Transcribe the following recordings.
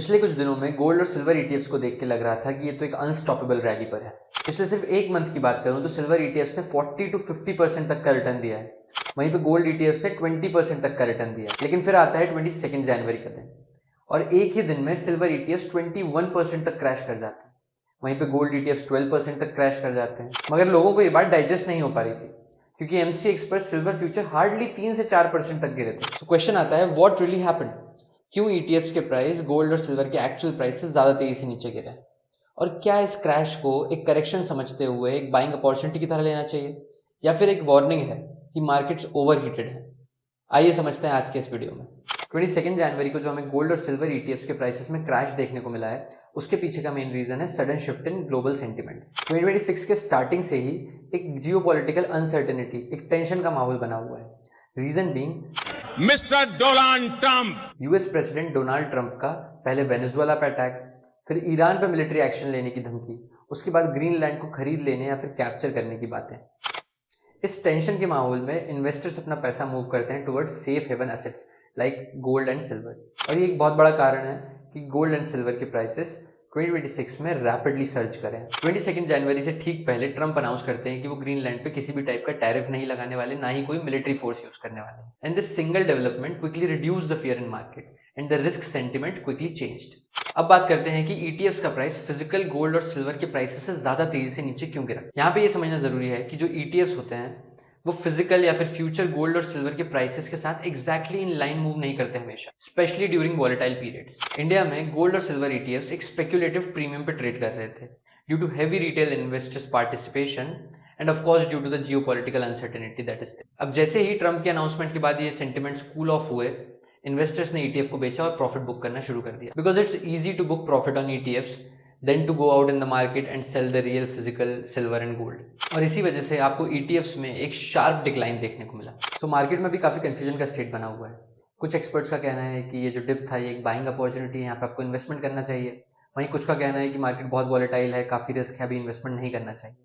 पिछले कुछ दिनों में गोल्ड और सिल्वर ईटीएफ्स को देख के लग रहा था कि ये तो एक अनस्टॉपेबल रैली पर है। पिछले सिर्फ एक मंथ की बात करूं तो सिल्वर ईटीएफ्स ने 40 to 50% तक का रिटर्न दिया है, वहीं पे गोल्ड ईटीएफ्स ने 20% तक का रिटर्न दिया है। लेकिन फिर आता है 22 जनवरी का दिन और एक ही दिन में सिल्वर ईटीएफ्स 21% तक क्रैश कर जाते हैं, वहीं पे गोल्ड ईटीएफ्स 12% तक क्रैश कर जाते हैं। मगर लोगों को ये बात डाइजेस्ट नहीं हो पा रही थी क्योंकि एमसीएक्स पर सिल्वर फ्यूचर हार्डली 3 से 4% तक गिरे थे। तो क्वेश्चन आता है, व्हाट रियली हैपेंड? क्यों ईटीएफ्स के प्राइस गोल्ड और सिल्वर के एक्चुअल प्राइस से ज्यादा तेजी से नीचे गिरे और क्या इस क्रैश को एक करेक्शन समझते हुए एक बाइंग अपॉर्चुनिटी की तरह लेना चाहिए या फिर एक वार्निंग है कि मार्केट्स ओवरहीटेड है? आइए समझते हैं आज के इस वीडियो में। 22 जनवरी को जो हमें गोल्ड और सिल्वर ईटीएफ्स के प्राइसेस में क्रैश देखने को मिला है, उसके पीछे का मेन रीजन है sudden shift in global sentiments. 2026 के स्टार्टिंग से ही एक जियोपॉलिटिकल अनसर्टेनिटी, एक टेंशन का माहौल बना हुआ है। Reason being Mister Donald Trump, US president Donald Trump का पहले वेनेजुएला पे अटैक, फिर ईरान पे मिलिट्री एक्शन लेने की धमकी, उसके बाद ग्रीनलैंड को खरीद लेने या फिर कैप्चर करने की बातें। इस टेंशन के माहौल में इन्वेस्टर्स अपना पैसा मूव करते हैं towards safe haven assets like gold and silver. और ये एक बहुत बड़ा कारण है कि गोल्ड एंड सिल्वर के प्राइसेस 2026 में रैपिडली सर्ज करें। 22 जनवरी से ठीक पहले ट्रंप अनाउंस करते हैं कि वो ग्रीनलैंड पे किसी भी टाइप का टैरिफ नहीं लगाने वाले, ना ही कोई मिलिट्री फोर्स यूज करने वाले। And this single development quickly reduce the fear in market and the risk sentiment quickly changed. अब बात करते हैं कि ईटीएफ्स का प्राइस फिजिकल गोल्ड और सिल्वर के प्राइसेस से ज्यादा तेजी से नीचे क्यों गिरा। यहाँ पे ये समझना जरूरी है कि जो ईटीएफ्स होते हैं वो फिजिकल या फिर फ्यूचर गोल्ड और सिल्वर के प्राइसेस के साथ एग्जैक्टली इन लाइन मूव नहीं करते हमेशा, specially during volatile periods. India में गोल्ड और सिल्वर ईटीएफ्स एक स्पेक्युलेटिव प्रीमियम पे ट्रेड कर रहे थे due to heavy retail investors participation and of course due to the geopolitical uncertainty that is there. अब जैसे ही ट्रंप के अनाउंसमेंट के बाद ये सेंटिमेंट्स कूल ऑफ हुए, इन्वेस्टर्स ने ईटीएफ को बेचा और प्रॉफिट बुक करना शुरू कर दिया, because it's easy to book profit on ETFs then to go out in the market and sell the real physical silver and gold. और इसी वजह से आपको ईटीएफ्स में एक शार्प डिक्लाइन देखने को मिला। सो मार्केट में भी काफी कंफ्यूजन का स्टेट बना हुआ है। कुछ एक्सपर्ट्स का कहना है कि ये जो डिप था ये एक बाइंग अपॉर्चुनिटी है, यहाँ पे आपको इन्वेस्टमेंट करना चाहिए। वहीं कुछ का कहना है कि मार्केट बहुत वॉलेटाइल है, काफी रिस्क है, अभी इन्वेस्टमेंट नहीं करना चाहिए।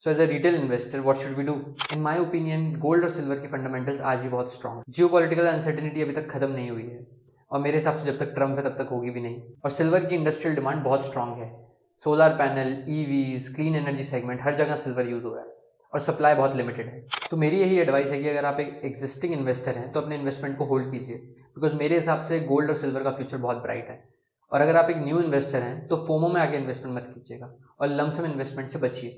So as a retail investor what should we do? In my opinion gold और सिल्वर की फंडामेंटल्स आज भी बहुत स्ट्रॉन्ग। जियोपॉलिटिकल अनसर्टेनिटी अभी तक खत्म नहीं हुई है और मेरे हिसाब से जब तक ट्रंप है तब तक होगी भी नहीं। और सिल्वर की इंडस्ट्रियल डिमांड बहुत स्ट्रांग है। Solar panel, EVs, clean energy segment, हर जगह सिल्वर यूज हो रहा है और सप्लाई बहुत लिमिटेड है। तो मेरी यही एडवाइस है कि अगर आप एक एग्जिस्टिंग इन्वेस्टर हैं तो अपने इन्वेस्टमेंट को होल्ड कीजिए, बिकॉज मेरे हिसाब से गोल्ड और सिल्वर का फ्यूचर बहुत ब्राइट है। और अगर आप एक न्यू इन्वेस्टर हैं तो फोमो में आके इन्वेस्टमेंट मत कीजिएगा और लमसम इन्वेस्टमेंट से बचिए,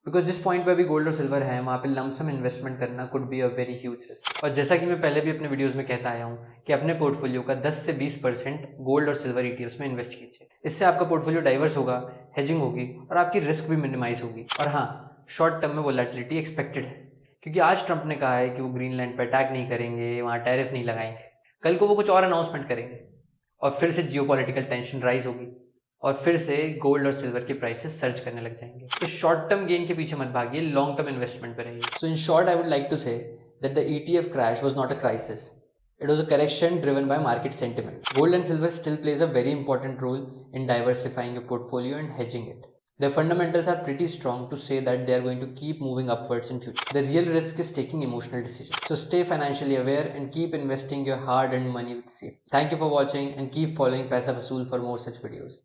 बिकॉज जिस पॉइंट पे अभी गोल्ड और सिल्वर है वहां पे लमसम इन्वेस्टमेंट करना could be a very huge risk. और जैसा कि मैं पहले भी अपने वीडियोस में कहता आया हूँ कि अपने पोर्टफोलियो का 10 से 20% गोल्ड और सिल्वर ईटीएफ्स में इन्वेस्ट कीजिए। इससे आपका पोर्टफोलियो डाइवर्स होगा, हेजिंग होगी और आपकी रिस्क भी मिनिमाइज होगी। और हाँ, शॉर्ट टर्म में वोलेटिलिटी एक्सपेक्टेड है क्योंकि आज ट्रंप ने कहा है कि वो ग्रीनलैंड पर अटैक नहीं करेंगे, वहां टैरिफ नहीं लगाएंगे। कल को वो कुछ और अनाउंसमेंट करेंगे और फिर से जियोपॉलिटिकल टेंशन राइज होगी और फिर से गोल्ड और सिल्वर के प्राइसेस सर्च करने लग जाएंगे। तो शॉर्ट टर्म गेन के पीछे मत भागिए, लॉन्ग टर्म इन्वेस्टमेंट पे रहिए। So in short I would like to say that the ETF crash was not a crisis. It was a correction driven by market sentiment. Gold and silver still plays a very important role in diversifying your portfolio and hedging it. Their fundamentals are pretty strong to say that they are going to keep moving upwards in future. The real risk is taking emotional decisions. So stay financially aware and keep investing your hard-earned money with safety. Thank you for watching and keep following Paisa Vasool for more such videos.